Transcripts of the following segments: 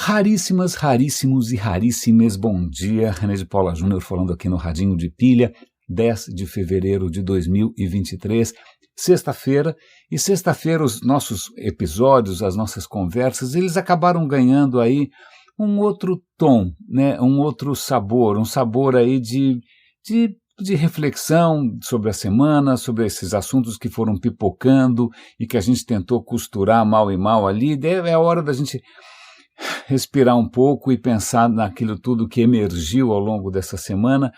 Raríssimas, raríssimos e raríssimes, bom dia, René de Paula Júnior falando aqui no Radinho de Pilha, 10 de fevereiro de 2023, sexta-feira, e sexta-feira os nossos episódios, as nossas conversas, eles acabaram ganhando aí um outro tom, né, um outro sabor, um sabor aí de reflexão sobre a semana, sobre esses assuntos que foram pipocando e que a gente tentou costurar mal e mal ali, é a hora da gente respirar um pouco e pensar naquilo tudo que emergiu ao longo dessa semana.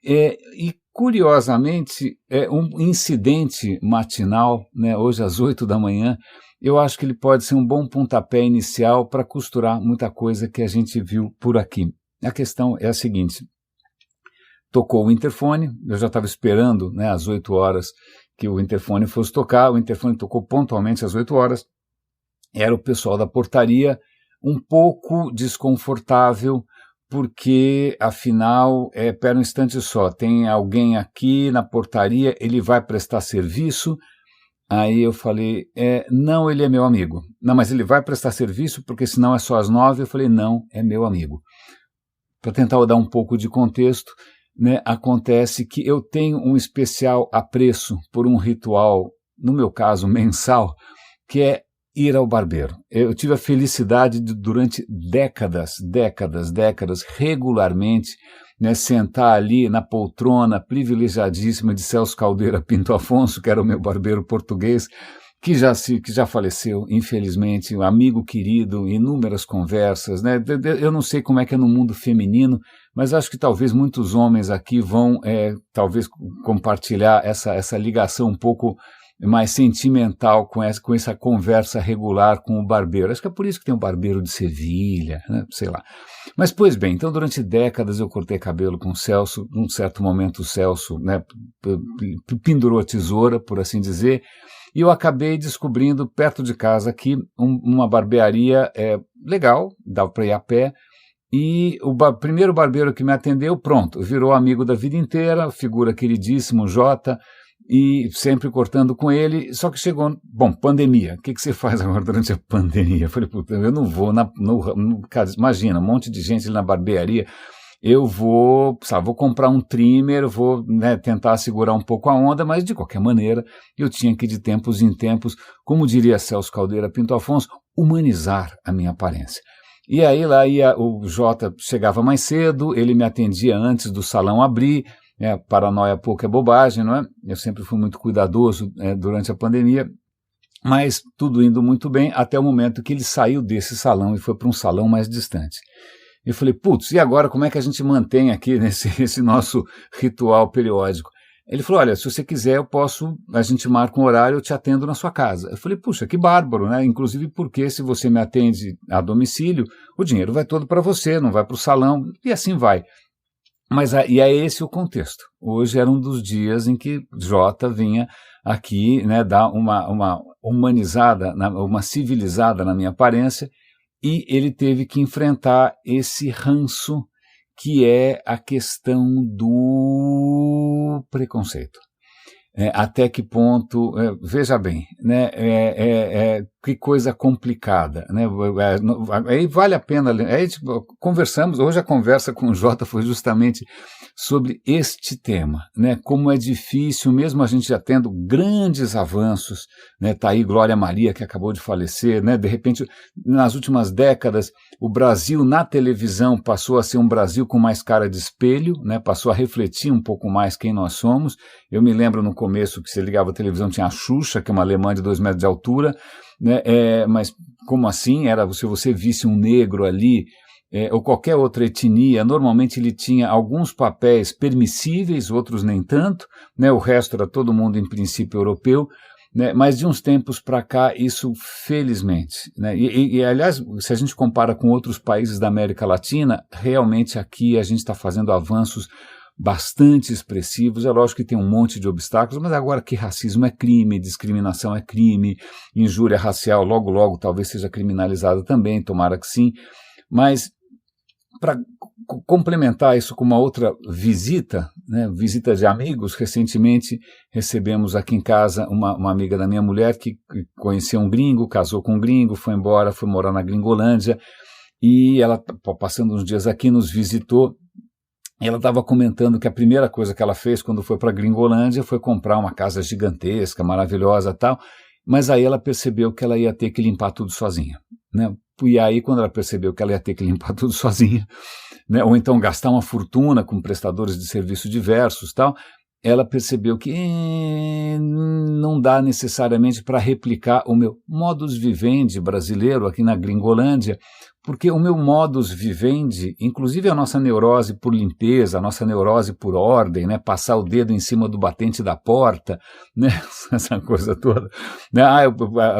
E, curiosamente, um incidente matinal, né, hoje às 8 da manhã, eu acho que ele pode ser um bom pontapé inicial para costurar muita coisa que a gente viu por aqui. A questão é a seguinte: tocou o interfone, eu já estava esperando, né, às 8 horas que o interfone fosse tocar, o interfone tocou pontualmente às 8 horas, era o pessoal da portaria, um pouco desconfortável, porque, afinal, pera um instante só, tem alguém aqui na portaria, ele vai prestar serviço? Aí eu falei, não, ele é meu amigo. Não, mas ele vai prestar serviço, porque senão é só às 9. Eu falei, não, é meu amigo. Para tentar dar um pouco de contexto, né, acontece que eu tenho um especial apreço por um ritual, no meu caso, mensal, que é ir ao barbeiro. Eu tive a felicidade de, durante décadas, regularmente, né, sentar ali na poltrona privilegiadíssima de Celso Caldeira Pinto Afonso, que era o meu barbeiro português, que já faleceu, infelizmente, um amigo querido, inúmeras conversas, né? Eu não sei como é que é no mundo feminino, mas acho que talvez muitos homens aqui vão, talvez, compartilhar essa ligação um pouco mais sentimental com essa conversa regular com o barbeiro. Acho que é por isso que tem o barbeiro de Sevilha, né? Sei lá. Mas, pois bem, então durante décadas eu cortei cabelo com o Celso, num certo momento o Celso, né, pendurou a tesoura, por assim dizer, e eu acabei descobrindo perto de casa aqui uma barbearia legal, dava para ir a pé, e o primeiro barbeiro que me atendeu, pronto, virou amigo da vida inteira, figura queridíssimo, Jota, e sempre cortando com ele, só que chegou, pandemia, o que você faz agora durante a pandemia? Eu falei, puta, eu não vou, imagina, um monte de gente ali na barbearia, eu vou comprar um trimmer, vou, né, tentar segurar um pouco a onda, mas de qualquer maneira, eu tinha que de tempos em tempos, como diria Celso Caldeira Pinto Afonso, humanizar a minha aparência. E aí lá o Jota chegava mais cedo, ele me atendia antes do salão abrir, paranoia pouco é bobagem, não é? Eu sempre fui muito cuidadoso durante a pandemia, mas tudo indo muito bem até o momento que ele saiu desse salão e foi para um salão mais distante. Eu falei, putz, e agora como é que a gente mantém aqui esse nosso ritual periódico? Ele falou, olha, se você quiser a gente marca um horário, eu te atendo na sua casa. Eu falei, puxa, que bárbaro, né? Inclusive porque se você me atende a domicílio, o dinheiro vai todo para você, não vai para o salão, e assim vai. Mas e é esse o contexto. Hoje era um dos dias em que Jota vinha aqui, né, dar uma humanizada, uma civilizada na minha aparência, e ele teve que enfrentar esse ranço que é a questão do preconceito. Até que ponto, veja bem, né, que coisa complicada, né, aí vale a pena, conversamos, hoje a conversa com o Jota foi justamente sobre este tema, né, como é difícil, mesmo a gente já tendo grandes avanços, né, tá aí Glória Maria que acabou de falecer, né, de repente, nas últimas décadas, o Brasil na televisão passou a ser um Brasil com mais cara de espelho, né, passou a refletir um pouco mais quem nós somos. Eu me lembro no começo que você ligava a televisão, tinha a Xuxa, que é uma alemã de 2 metros de altura, né, mas como assim? Era se você visse um negro ali, ou qualquer outra etnia, normalmente ele tinha alguns papéis permissíveis, outros nem tanto, né, o resto era todo mundo em princípio europeu, né, mas de uns tempos para cá isso felizmente, né, e aliás, se a gente compara com outros países da América Latina, realmente aqui a gente está fazendo avanços bastante expressivos. É lógico que tem um monte de obstáculos, mas agora que racismo é crime, discriminação é crime, injúria racial logo talvez seja criminalizada também, tomara que sim, mas para complementar isso com uma outra visita, né, visita de amigos, recentemente recebemos aqui em casa uma amiga da minha mulher que conheceu um gringo, casou com um gringo, foi embora, foi morar na Gringolândia, e ela, passando uns dias aqui, nos visitou. Ela estava comentando que a primeira coisa que ela fez quando foi para a Gringolândia foi comprar uma casa gigantesca, maravilhosa e tal, mas aí ela percebeu que ela ia ter que limpar tudo sozinha, né? E aí, quando ela percebeu que ela ia ter que limpar tudo sozinha, né, ou então gastar uma fortuna com prestadores de serviços diversos e tal, ela percebeu que não dá necessariamente para replicar o meu modus vivendi brasileiro aqui na Gringolândia, porque o meu modus vivendi, inclusive a nossa neurose por limpeza, a nossa neurose por ordem, né, passar o dedo em cima do batente da porta, né, essa coisa toda, né,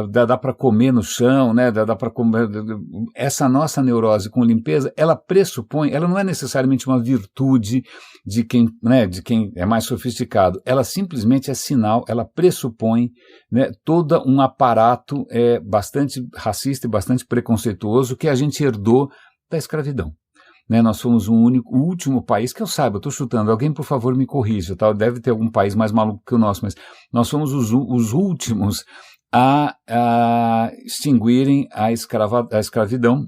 dá para comer no chão, né, dá para comer, essa nossa neurose com limpeza, ela pressupõe, ela não é necessariamente uma virtude de quem é mais sofisticado, ela simplesmente é sinal, ela pressupõe, né, todo um aparato bastante racista e bastante preconceituoso que a gente herdou da escravidão. Né, nós fomos o último país, que eu saiba, eu estou chutando, alguém por favor me corrija, tá? Deve ter algum país mais maluco que o nosso, mas nós fomos os últimos a extinguirem a escravidão,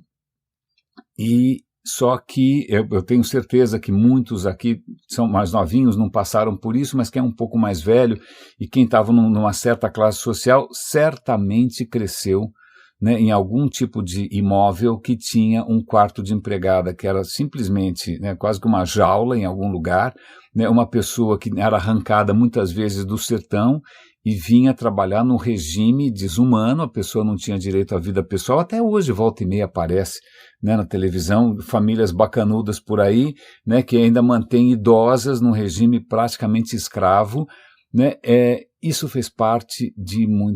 e só que eu tenho certeza que muitos aqui são mais novinhos, não passaram por isso, mas quem é um pouco mais velho e quem estava numa certa classe social certamente cresceu, né, em algum tipo de imóvel que tinha um quarto de empregada, que era simplesmente, né, quase que uma jaula em algum lugar, né, uma pessoa que era arrancada muitas vezes do sertão e vinha trabalhar num regime desumano, a pessoa não tinha direito à vida pessoal, até hoje volta e meia aparece, né, na televisão, famílias bacanudas por aí, né, que ainda mantêm idosas num regime praticamente escravo, né, isso fez parte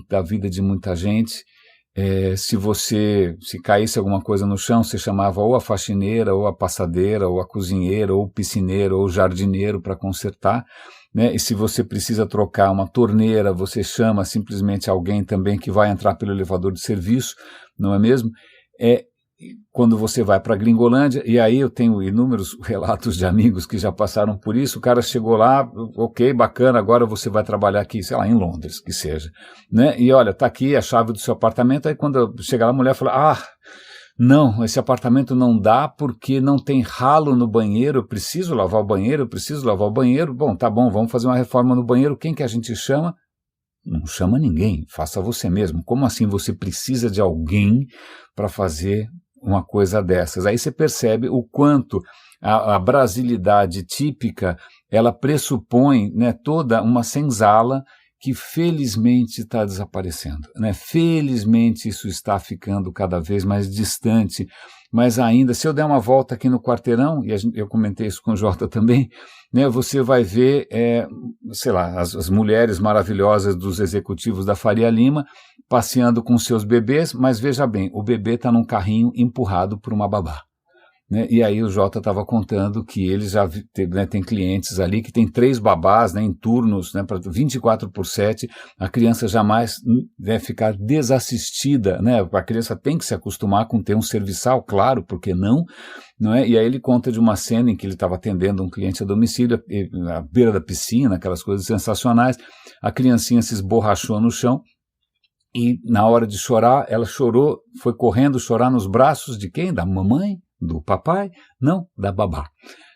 da vida de muita gente. Se caísse alguma coisa no chão, você chamava ou a faxineira, ou a passadeira, ou a cozinheira, ou o piscineiro, ou o jardineiro para consertar, né? E se você precisa trocar uma torneira, você chama simplesmente alguém também que vai entrar pelo elevador de serviço, não é mesmo? Quando você vai para a Gringolândia, e aí eu tenho inúmeros relatos de amigos que já passaram por isso, o cara chegou lá, ok, bacana, agora você vai trabalhar aqui, sei lá, em Londres, que seja, né? E olha, tá aqui a chave do seu apartamento, aí quando chega lá a mulher fala, não, esse apartamento não dá porque não tem ralo no banheiro, eu preciso lavar o banheiro, bom, tá bom, vamos fazer uma reforma no banheiro, quem que a gente chama? Não chama ninguém, faça você mesmo. Como assim você precisa de alguém para fazer uma coisa dessas? Aí você percebe o quanto a brasilidade típica, ela pressupõe, né, toda uma senzala que felizmente está desaparecendo, né? Felizmente isso está ficando cada vez mais distante, mas ainda, se eu der uma volta aqui no quarteirão, e eu comentei isso com o Jota também, né, você vai ver, sei lá, as mulheres maravilhosas dos executivos da Faria Lima passeando com seus bebês, mas veja bem, o bebê está num carrinho empurrado por uma babá. Né? E aí o Jota estava contando que ele já tem clientes ali que tem 3 babás, né, em turnos, né, para 24/7, a criança jamais deve ficar desassistida, né? A criança tem que se acostumar com ter um serviçal, claro, por que não? Não é? E aí ele conta de uma cena em que ele estava atendendo um cliente a domicílio, à beira da piscina, aquelas coisas sensacionais, a criancinha se esborrachou no chão, e na hora de chorar, ela chorou, foi correndo chorar nos braços de quem? Da mamãe? Do papai? Não, da babá.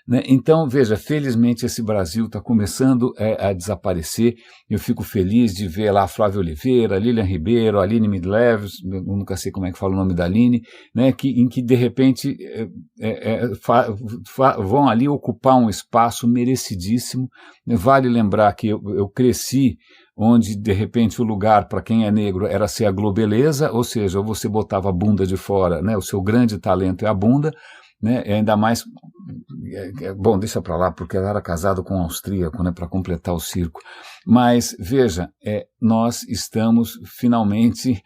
Né? Então, veja, felizmente esse Brasil está começando a desaparecer. Eu fico feliz de ver lá a Flávia Oliveira, a Lilian Ribeiro, a Aline Midleves, eu nunca sei como é que fala o nome da Aline, né? em que de repente vão ali ocupar um espaço merecidíssimo. Vale lembrar que eu cresci onde, de repente, o lugar para quem é negro era ser a globeleza, ou seja, ou você botava a bunda de fora, né, o seu grande talento é a bunda, né, ainda mais, bom, deixa para lá, porque ela era casada com um austríaco, né, para completar o circo, mas, veja, nós estamos finalmente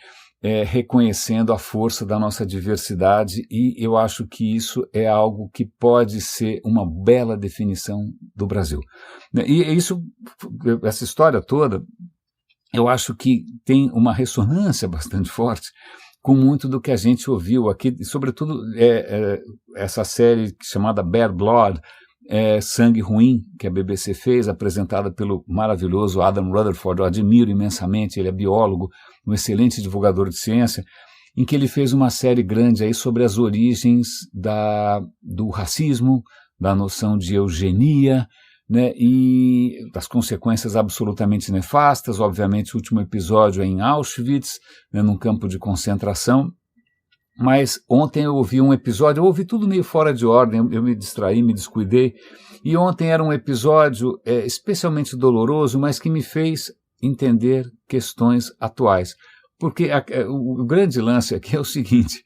reconhecendo a força da nossa diversidade, e eu acho que isso é algo que pode ser uma bela definição do Brasil. E essa história toda, eu acho que tem uma ressonância bastante forte com muito do que a gente ouviu aqui, sobretudo essa série chamada Bad Blood, Sangue Ruim, que a BBC fez, apresentada pelo maravilhoso Adam Rutherford. Eu admiro imensamente, ele é biólogo, um excelente divulgador de ciência, em que ele fez uma série grande aí sobre as origens do racismo, da noção de eugenia, né, e das consequências absolutamente nefastas. Obviamente o último episódio é em Auschwitz, né, num campo de concentração. Mas ontem eu ouvi um episódio, eu ouvi tudo meio fora de ordem, eu me distraí, me descuidei, e ontem era um episódio especialmente doloroso, mas que me fez entender questões atuais. Porque o grande lance aqui é o seguinte,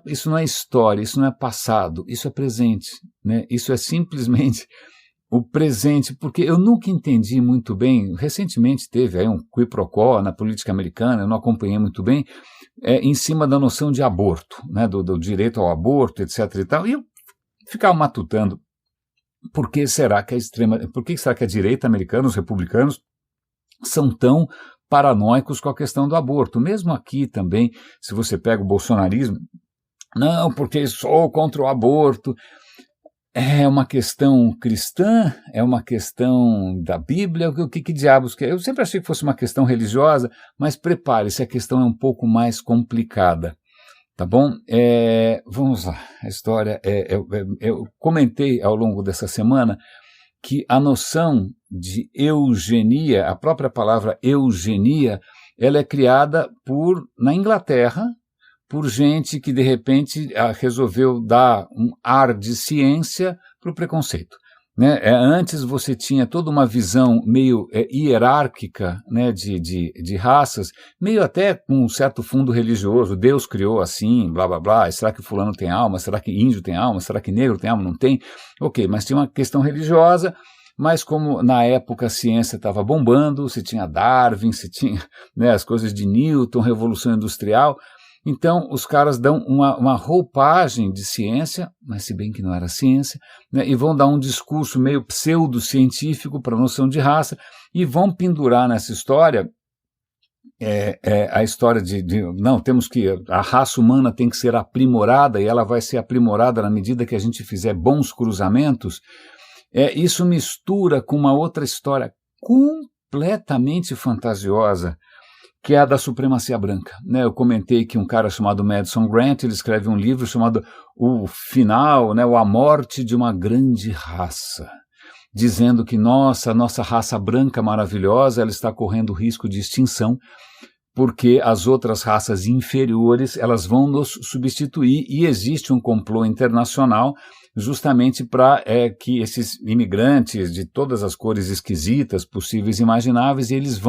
isso não é história, isso não é passado, isso é presente, né? Isso é simplesmente o presente, porque eu nunca entendi muito bem, recentemente teve aí um quiproquo na política americana, eu não acompanhei muito bem, em cima da noção de aborto, né, do direito ao aborto, etc. e tal, e eu ficava matutando, por que será que a direita americana, os republicanos, são tão paranoicos com a questão do aborto? Mesmo aqui também, se você pega o bolsonarismo, não, porque sou contra o aborto. É uma questão cristã? É uma questão da Bíblia? O que diabos que é? Eu sempre achei que fosse uma questão religiosa, mas prepare-se, a questão é um pouco mais complicada, tá bom? Vamos lá, a história eu comentei ao longo dessa semana que a noção de eugenia, a própria palavra eugenia, ela é criada na Inglaterra, por gente que de repente resolveu dar um ar de ciência para o preconceito, né? Antes você tinha toda uma visão meio hierárquica, né, de raças, meio até com um certo fundo religioso. Deus criou assim, blá blá blá, será que fulano tem alma, será que índio tem alma, será que negro tem alma, não tem? Ok, mas tinha uma questão religiosa. Mas como na época a ciência estava bombando, se tinha Darwin, se tinha, né, as coisas de Newton, Revolução Industrial, então os caras dão uma roupagem de ciência, mas se bem que não era ciência, né, e vão dar um discurso meio pseudocientífico para a noção de raça, e vão pendurar nessa história a história não, a raça humana tem que ser aprimorada, e ela vai ser aprimorada na medida que a gente fizer bons cruzamentos. Isso mistura com uma outra história completamente fantasiosa, que é a da supremacia branca, né? Eu comentei que um cara chamado Madison Grant, ele escreve um livro chamado O Final, né, ou A Morte de uma Grande Raça, dizendo que a nossa raça branca maravilhosa, ela está correndo risco de extinção, porque as outras raças inferiores, elas vão nos substituir, e existe um complô internacional justamente para que esses imigrantes de todas as cores esquisitas, possíveis e imagináveis, eles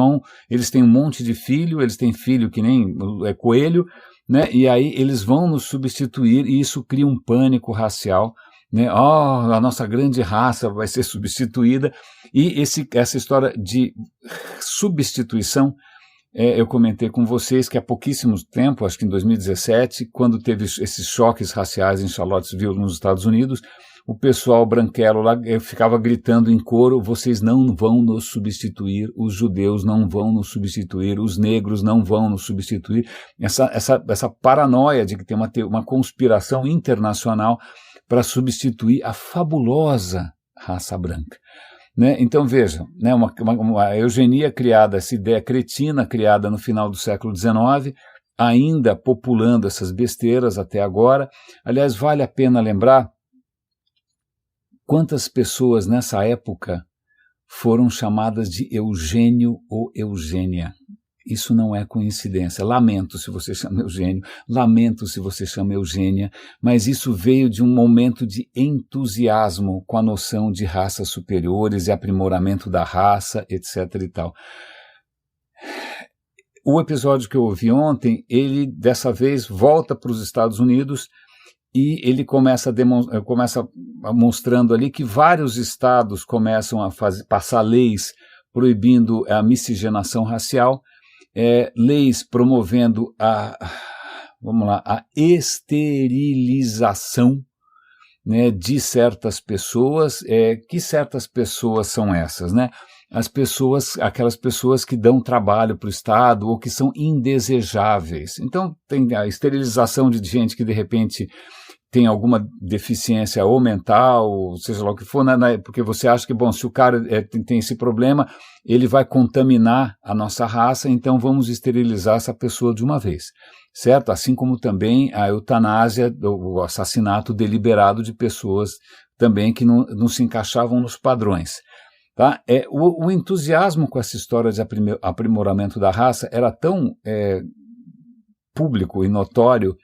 têm um monte de filho, eles têm filho que nem coelho, né, e aí eles vão nos substituir, e isso cria um pânico racial, né? A nossa grande raça vai ser substituída, e essa história de substituição, eu comentei com vocês que há pouquíssimo tempo, acho que em 2017, quando teve esses choques raciais em Charlottesville, nos Estados Unidos, o pessoal branquelo lá ficava gritando em coro: vocês não vão nos substituir, os judeus não vão nos substituir, os negros não vão nos substituir. Essa paranoia de que tem uma conspiração internacional para substituir a fabulosa raça branca. Né? Então veja, né, uma eugenia criada, essa ideia cretina criada no final do século XIX, ainda populando essas besteiras até agora. Aliás, vale a pena lembrar quantas pessoas nessa época foram chamadas de Eugênio ou Eugênia. Isso não é coincidência. Lamento se você chama Eugênio, lamento se você chama Eugênia, mas isso veio de um momento de entusiasmo com a noção de raças superiores e aprimoramento da raça, etc. e tal. O episódio que eu ouvi ontem, ele dessa vez volta para os Estados Unidos, e ele começa mostrando ali que vários estados começam a passar leis proibindo a miscigenação racial, leis promovendo a esterilização, né, de certas pessoas. Que certas pessoas são essas, né? Aquelas pessoas que dão trabalho para o Estado ou que são indesejáveis. Então tem a esterilização de gente que de repente tem alguma deficiência ou mental, seja lá o que for, porque você acha que, bom, se o cara tem esse problema, ele vai contaminar a nossa raça, então vamos esterilizar essa pessoa de uma vez, certo? Assim como também a eutanásia, o assassinato deliberado de pessoas também que não se encaixavam nos padrões. Tá? O entusiasmo com essa história de aprimoramento da raça era tão público e notório,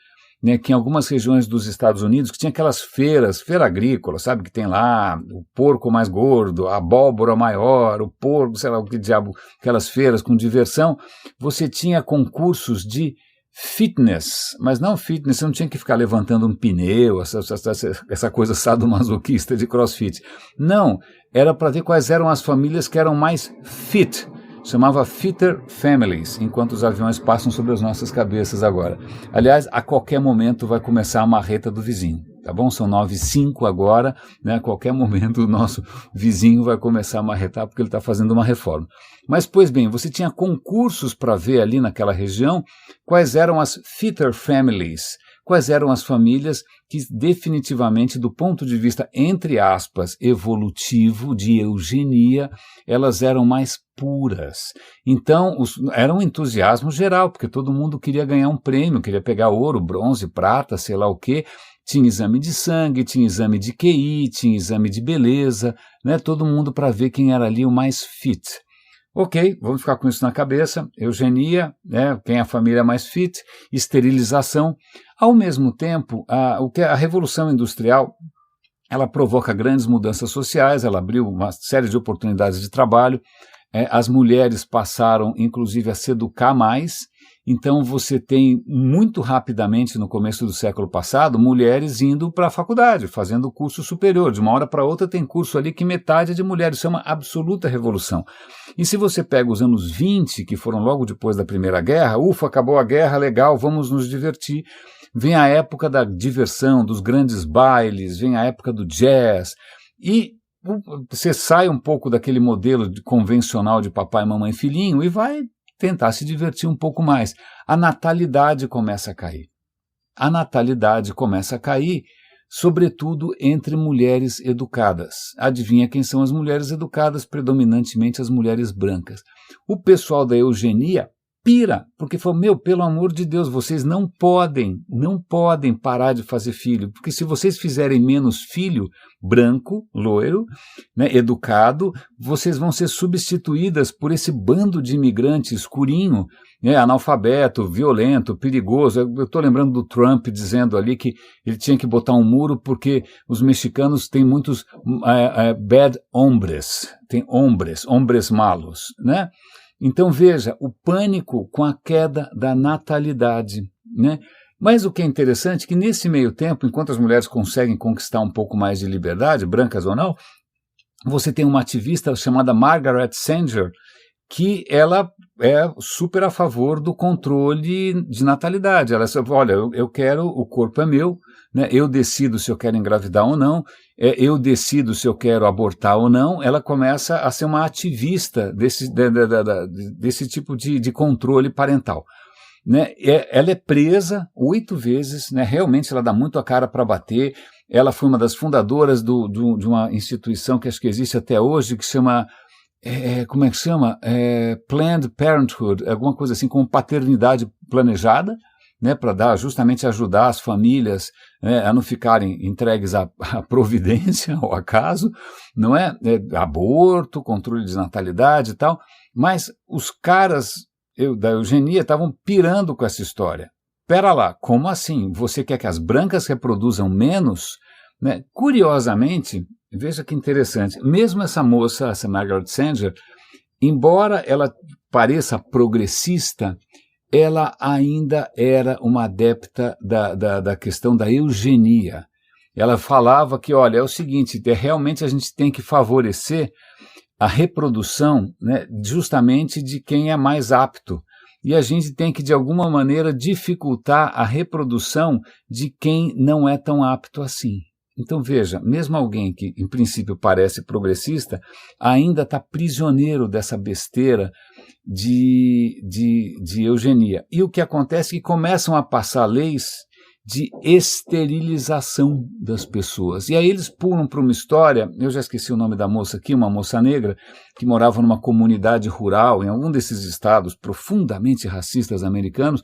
né, que em algumas regiões dos Estados Unidos, que tinha aquelas feiras, feira agrícola, sabe, que tem lá o porco mais gordo, a abóbora maior, o porco, sei lá o que diabo, aquelas feiras com diversão, você tinha concursos de fitness, mas não fitness, você não tinha que ficar levantando um pneu, essa coisa sadomasoquista de crossfit. Não, era para ver quais eram as famílias que eram mais fit, chamava Fitter Families, enquanto os aviões passam sobre as nossas cabeças agora. Aliás, a qualquer momento vai começar a marreta do vizinho, tá bom? São 9h05 agora, né? A qualquer momento o nosso vizinho vai começar a marretar porque ele está fazendo uma reforma. Mas, pois bem, você tinha concursos para ver ali naquela região quais eram as Fitter Families, quais eram as famílias que definitivamente, do ponto de vista, entre aspas, evolutivo, de eugenia, elas eram mais puras. Então, era um entusiasmo geral, porque todo mundo queria ganhar um prêmio, queria pegar ouro, bronze, prata, sei lá o quê. Tinha exame de sangue, tinha exame de QI, tinha exame de beleza, né? Todo mundo para ver quem era ali o mais fit. Ok, vamos ficar com isso na cabeça, eugenia, né, quem é a família mais fit, esterilização. Ao mesmo tempo, a Revolução Industrial, ela provoca grandes mudanças sociais, ela abriu uma série de oportunidades de trabalho, as mulheres passaram, inclusive, a se educar mais. Então você tem muito rapidamente, no começo do século passado, mulheres indo para a faculdade, fazendo curso superior. De uma hora para outra tem curso ali que metade é de mulheres. Isso é uma absoluta revolução. E se você pega os anos 20, que foram logo depois da Primeira Guerra, ufa, acabou a guerra, legal, vamos nos divertir. Vem a época da diversão, dos grandes bailes, vem a época do jazz. E você sai um pouco daquele modelo convencional de papai, mamãe, filhinho e vai tentar se divertir um pouco mais. A natalidade começa a cair. A natalidade começa a cair, sobretudo entre mulheres educadas. Adivinha quem são as mulheres educadas? Predominantemente as mulheres brancas. O pessoal da eugenia pira, porque falou, pelo amor de Deus, vocês não podem parar de fazer filho, porque se vocês fizerem menos filho, branco, loiro, né, educado, vocês vão ser substituídas por esse bando de imigrante escurinho, né, analfabeto, violento, perigoso. Eu estou lembrando do Trump dizendo ali que ele tinha que botar um muro porque os mexicanos têm muitos bad hombres, tem hombres malos, né? Então veja, o pânico com a queda da natalidade, né? Mas o que é interessante é que nesse meio tempo, enquanto as mulheres conseguem conquistar um pouco mais de liberdade, brancas ou não, você tem uma ativista chamada Margaret Sanger, que ela é super a favor do controle de natalidade. Ela diz, olha, eu quero, o corpo é meu, né? Eu decido se eu quero engravidar ou não, eu decido se eu quero abortar ou não. Ela começa a ser uma ativista desse tipo de controle parental. Né? Ela é presa 8 vezes, né? Realmente ela dá muito a cara para bater. Ela foi uma das fundadoras de uma instituição que acho que existe até hoje, que chama... como é que chama? Planned Parenthood, alguma coisa assim, como paternidade planejada, né, para justamente ajudar as famílias, né, a não ficarem entregues à providência, ao acaso, não é? Aborto, controle de natalidade e tal, mas os caras da eugenia estavam pirando com essa história. Pera lá, como assim? Você quer que as brancas reproduzam menos? Né? Curiosamente, veja que interessante, mesmo essa moça, essa Margaret Sanger, embora ela pareça progressista, ela ainda era uma adepta da questão da eugenia. Ela falava que, olha, é o seguinte, realmente a gente tem que favorecer a reprodução, né, justamente de quem é mais apto. E a gente tem que, de alguma maneira, dificultar a reprodução de quem não é tão apto assim. Então veja, mesmo alguém que em princípio parece progressista, ainda está prisioneiro dessa besteira de eugenia. E o que acontece é que começam a passar leis de esterilização das pessoas. E aí eles pulam para uma história, eu já esqueci o nome da moça aqui, uma moça negra, que morava numa comunidade rural, em algum desses estados profundamente racistas americanos.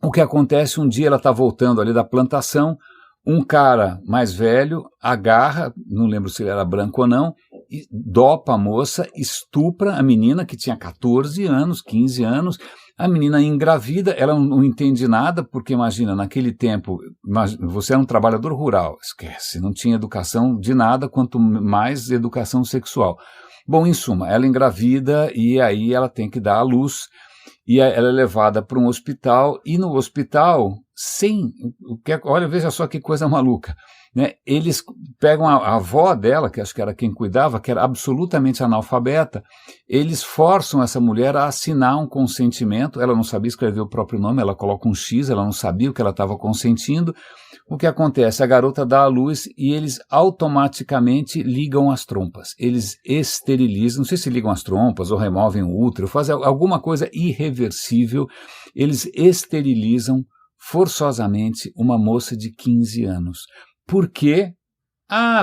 O que acontece, um dia ela está voltando ali da plantação, um cara mais velho agarra, não lembro se ele era branco ou não, e dopa a moça, estupra a menina que tinha 14 anos, 15 anos, a menina engravida, ela não entende nada, porque imagina, naquele tempo, você era um trabalhador rural, esquece, não tinha educação de nada, quanto mais educação sexual. Bom, em suma, ela engravida e aí ela tem que dar à luz, e ela é levada para um hospital, e no hospital, olha, veja só que coisa maluca, né? Eles pegam a avó dela, que acho que era quem cuidava, que era absolutamente analfabeta, eles forçam essa mulher a assinar um consentimento, ela não sabia escrever o próprio nome, ela coloca um X, ela não sabia o que ela estava consentindo. O que acontece? A garota dá à luz e eles automaticamente ligam as trompas, eles esterilizam, não sei se ligam as trompas ou removem o útero, fazem alguma coisa irreversível, eles esterilizam forçosamente uma moça de 15 anos. Por quê?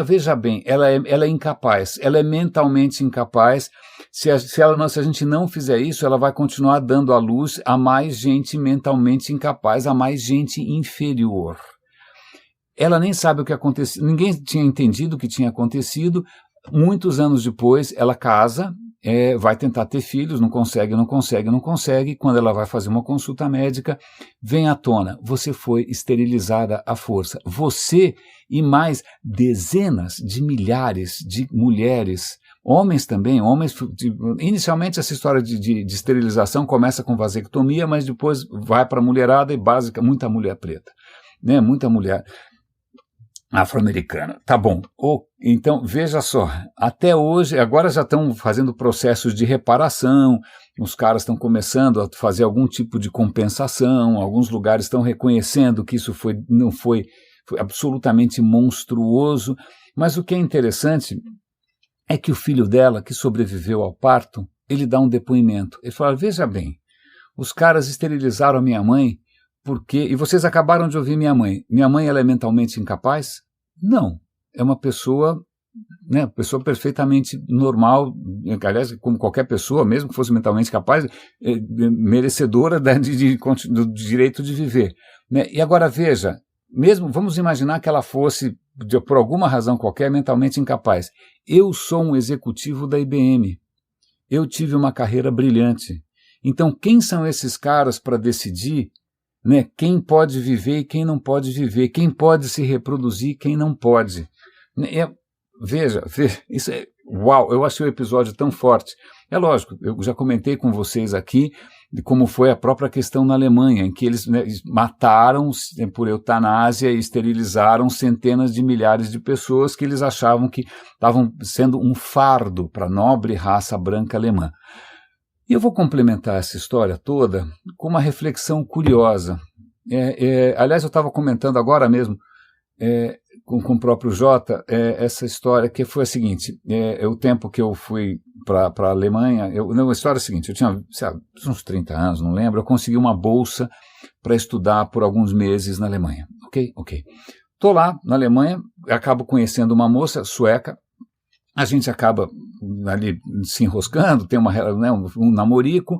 Veja bem, ela é incapaz, ela é mentalmente incapaz. Se a gente não fizer isso, ela vai continuar dando à luz a mais gente mentalmente incapaz, a mais gente inferior. Ela nem sabe o que aconteceu, ninguém tinha entendido o que tinha acontecido. Muitos anos depois, ela casa, vai tentar ter filhos, não consegue. Quando ela vai fazer uma consulta médica, vem à tona, você foi esterilizada à força. Você e mais dezenas de milhares de mulheres, homens também, inicialmente essa história de esterilização começa com vasectomia, mas depois vai para a mulherada e muita mulher preta, né? Muita mulher afro-americana. Tá bom. Então, veja só, até hoje, agora já estão fazendo processos de reparação, os caras estão começando a fazer algum tipo de compensação, alguns lugares estão reconhecendo que isso não foi absolutamente monstruoso, mas o que é interessante é que o filho dela, que sobreviveu ao parto, ele dá um depoimento. Ele fala, veja bem, os caras esterilizaram a minha mãe, e vocês acabaram de ouvir minha mãe. Minha mãe, ela é mentalmente incapaz? Não. É uma pessoa, né, pessoa perfeitamente normal, aliás, como qualquer pessoa, mesmo que fosse mentalmente capaz, merecedora do direito de viver. Né? E agora veja, vamos imaginar que ela fosse, por alguma razão qualquer, mentalmente incapaz. Eu sou um executivo da IBM. Eu tive uma carreira brilhante. Então, quem são esses caras para decidir, né, quem pode viver e quem não pode viver, quem pode se reproduzir e quem não pode? Veja, isso é uau, eu achei o episódio tão forte. É lógico, eu já comentei com vocês aqui de como foi a própria questão na Alemanha, em que eles mataram por eutanásia e esterilizaram centenas de milhares de pessoas que eles achavam que estavam sendo um fardo para a nobre raça branca alemã. E eu vou complementar essa história toda com uma reflexão curiosa. Aliás, eu estava comentando agora mesmo com o próprio Jota essa história que foi a seguinte, o tempo que eu fui para a Alemanha, a história é a seguinte, eu tinha uns 30 anos, não lembro, eu consegui uma bolsa para estudar por alguns meses na Alemanha. Ok. Estou lá na Alemanha, acabo conhecendo uma moça sueca, a gente acaba ali se enroscando, tem um namorico,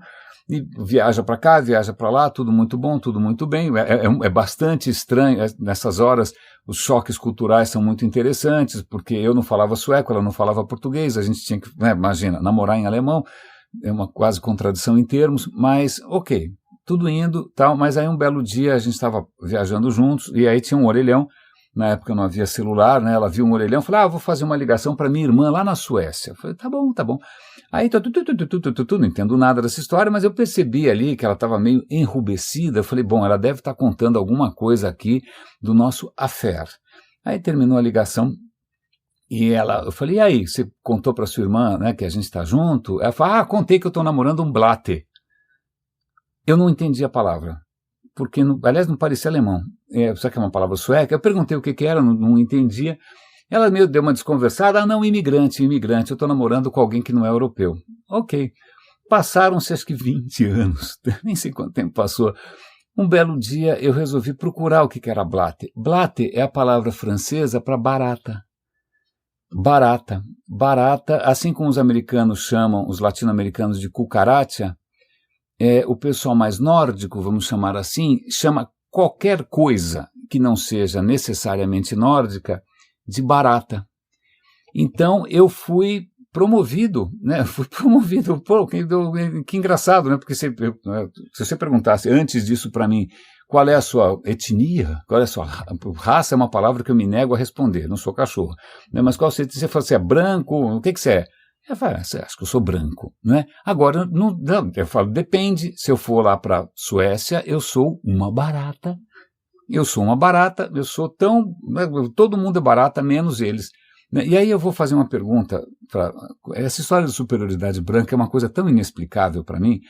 e viaja para cá, viaja para lá, tudo muito bom, tudo muito bem. É bastante estranho, nessas horas os choques culturais são muito interessantes, porque eu não falava sueco, ela não falava português, a gente tinha que, imagina, namorar em alemão, é uma quase contradição em termos, mas ok, tudo indo, tal, mas aí um belo dia a gente estava viajando juntos, e aí tinha um orelhão. Na época não havia celular, né? Ela viu um orelhão, falou, vou fazer uma ligação para minha irmã lá na Suécia. Eu falei, tá bom. Aí, não entendo nada dessa história, mas eu percebi ali que ela estava meio enrubescida. Eu falei, bom, ela deve estar contando alguma coisa aqui do nosso affair. Aí terminou a ligação e eu falei, e aí, você contou para sua irmã, né, que a gente está junto? Ela falou, contei que eu estou namorando um blatte. Eu não entendi a palavra. Porque, aliás, não parecia alemão, só que é uma palavra sueca. Eu perguntei o que era, não entendia. Ela meio deu uma desconversada, não, imigrante, eu estou namorando com alguém que não é europeu. Ok, passaram-se acho que 20 anos, nem sei quanto tempo passou. Um belo dia eu resolvi procurar o que era blatte. Blatte é a palavra francesa para barata. Barata. Barata, assim como os americanos chamam, os latino-americanos de cucaracha, o pessoal mais nórdico, vamos chamar assim, chama qualquer coisa que não seja necessariamente nórdica de barata. Então eu fui promovido, né? Pô, que engraçado, né? Porque se você perguntasse antes disso para mim, qual é a sua etnia, qual é a sua raça, é uma palavra que eu me nego a responder, não sou cachorro. Né? Mas qual você fala, você é branco, o que você é? Eu falo, você acha que eu sou branco, né? Agora, não, eu falo, depende, se eu for lá para a Suécia, eu sou uma barata. Eu sou uma barata, eu sou tão... Né? Todo mundo é barata, menos eles. E aí eu vou fazer uma pergunta, essa história de superioridade branca é uma coisa tão inexplicável para mim,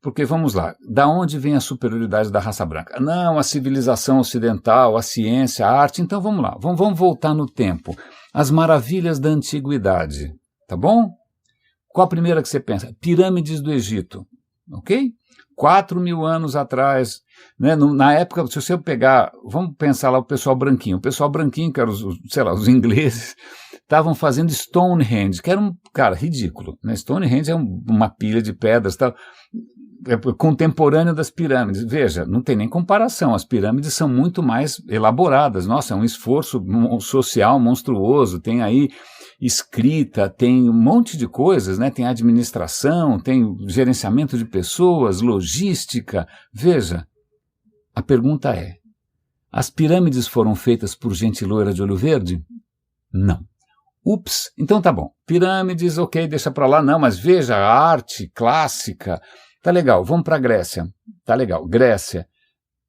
porque vamos lá, da onde vem a superioridade da raça branca? Não, a civilização ocidental, a ciência, a arte, então vamos lá, vamos voltar no tempo, as maravilhas da antiguidade, tá bom? Qual a primeira que você pensa? Pirâmides do Egito, ok? 4.000 anos atrás, né, na época, se você pegar, vamos pensar lá o pessoal branquinho, que eram os ingleses, estavam fazendo Stonehenge, que era cara, ridículo, né? Stonehenge é uma pilha de pedras, tal, contemporâneo das pirâmides. Veja, não tem nem comparação, as pirâmides são muito mais elaboradas, nossa, é um esforço social monstruoso, tem aí escrita, tem um monte de coisas, né? Tem administração, tem gerenciamento de pessoas, logística. Veja, a pergunta é, as pirâmides foram feitas por gente loira de olho verde? Não. Ups, então tá bom. Pirâmides, ok, deixa pra lá. Não, mas veja, a arte clássica, tá legal, vamos pra Grécia. Tá legal, Grécia.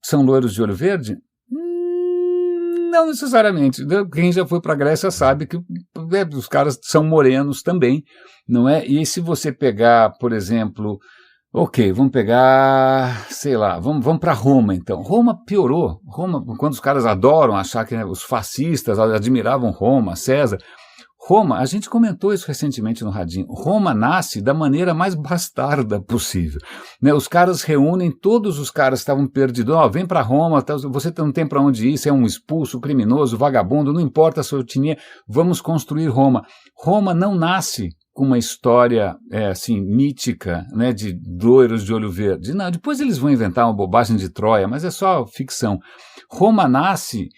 São loiros de olho verde? Não necessariamente. Quem já foi para a Grécia sabe que os caras são morenos também, não é? E se você pegar, por exemplo, ok, vamos pegar, sei lá, vamos para Roma então. Roma piorou. Roma, quando os caras adoram achar que, né, os fascistas admiravam Roma, César. Roma, a gente comentou isso recentemente no Radinho, Roma nasce da maneira mais bastarda possível. Né? Os caras reúnem todos os caras que estavam perdidos, vem para Roma, você não tem para onde ir, você é um expulso, criminoso, vagabundo, não importa a sua etnia, vamos construir Roma. Roma não nasce com uma história assim, mítica, né, de loiros de olho verde. Não, depois eles vão inventar uma bobagem de Troia, mas é só ficção. Roma nasce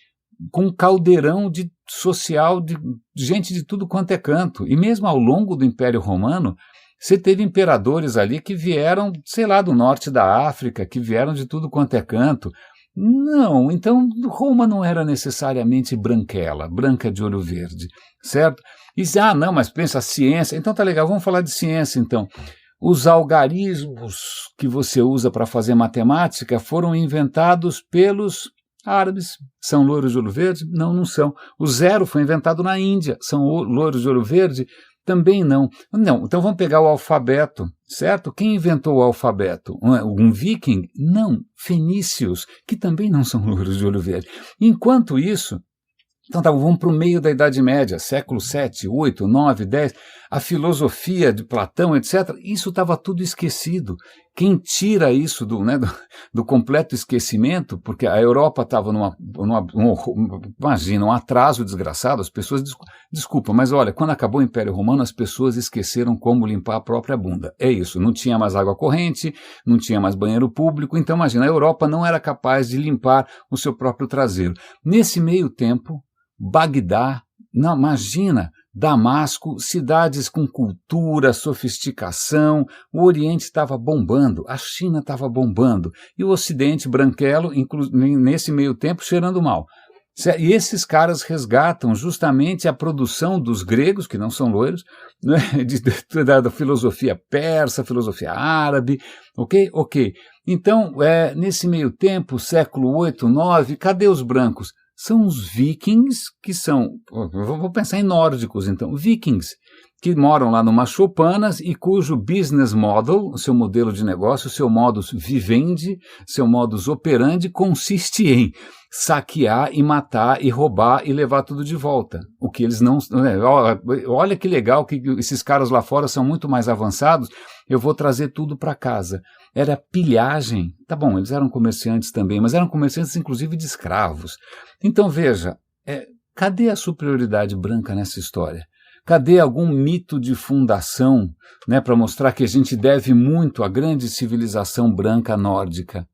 com um caldeirão social de gente de tudo quanto é canto. E mesmo ao longo do Império Romano, você teve imperadores ali que vieram, sei lá, do norte da África, que vieram de tudo quanto é canto. Não, então Roma não era necessariamente branquela, branca de olho verde, certo? E não, mas pensa, a ciência, então tá legal, vamos falar de ciência então. Os algarismos que você usa para fazer matemática foram inventados pelos árabes. São loiros de olho verde? Não, não são. O zero foi inventado na Índia. São loiros de olho verde? Também não. Não, então vamos pegar o alfabeto, certo? Quem inventou o alfabeto? Um viking? Não, fenícios, que também não são loiros de olho verde. Enquanto isso, então tá, vamos para o meio da Idade Média, século 7, 8, 9, 10, a filosofia de Platão, etc., isso estava tudo esquecido. Quem tira isso do completo esquecimento, porque a Europa estava imagina, um atraso desgraçado, as pessoas, desculpa, mas olha, quando acabou o Império Romano, as pessoas esqueceram como limpar a própria bunda. É isso, não tinha mais água corrente, não tinha mais banheiro público, então imagina, a Europa não era capaz de limpar o seu próprio traseiro. Nesse meio tempo, Bagdá, não, imagina, Damasco, cidades com cultura, sofisticação, o Oriente estava bombando, a China estava bombando, e o Ocidente branquelo, nesse meio tempo, cheirando mal. E esses caras resgatam justamente a produção dos gregos, que não são loiros, né, da filosofia persa, filosofia árabe, ok? Ok. Então, nesse meio tempo, século 8, 9, cadê os brancos? São os vikings, que são, vou pensar em nórdicos então, vikings, que moram lá numa choupanas e cujo business model, o seu modelo de negócio, o seu modus vivendi, seu modus operandi consiste em saquear e matar e roubar e levar tudo de volta. O que eles não... Olha que legal que esses caras lá fora são muito mais avançados eu vou trazer tudo para casa. Era pilhagem. Tá bom, eles eram comerciantes também, mas eram comerciantes inclusive de escravos. Então veja, cadê a superioridade branca nessa história? Cadê algum mito de fundação, né, para mostrar que a gente deve muito à grande civilização branca nórdica?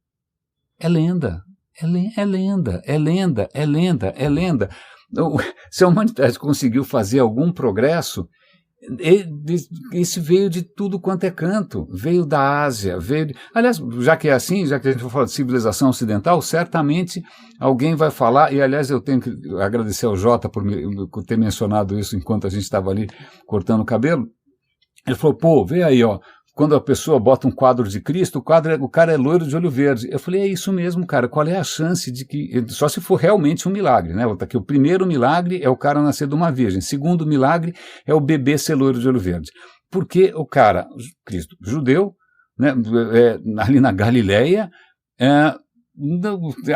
É lenda, é lenda, é lenda, é lenda, é lenda. Se a humanidade conseguiu fazer algum progresso, isso veio de tudo quanto é canto, veio da Ásia, aliás, já que é assim, já que a gente vai falar de civilização ocidental, certamente alguém vai falar, e aliás eu tenho que agradecer ao Jota por ter mencionado isso enquanto a gente estava ali cortando o cabelo. Ele falou, pô, vê aí, ó, quando a pessoa bota um quadro de Cristo, o cara é loiro de olho verde. Eu falei, é isso mesmo, cara, qual é a chance de que... Só se for realmente um milagre, né? Aqui, o primeiro milagre é o cara nascer de uma virgem. Segundo milagre é o bebê ser loiro de olho verde. Porque o cara, Cristo, judeu, né, ali na Galileia,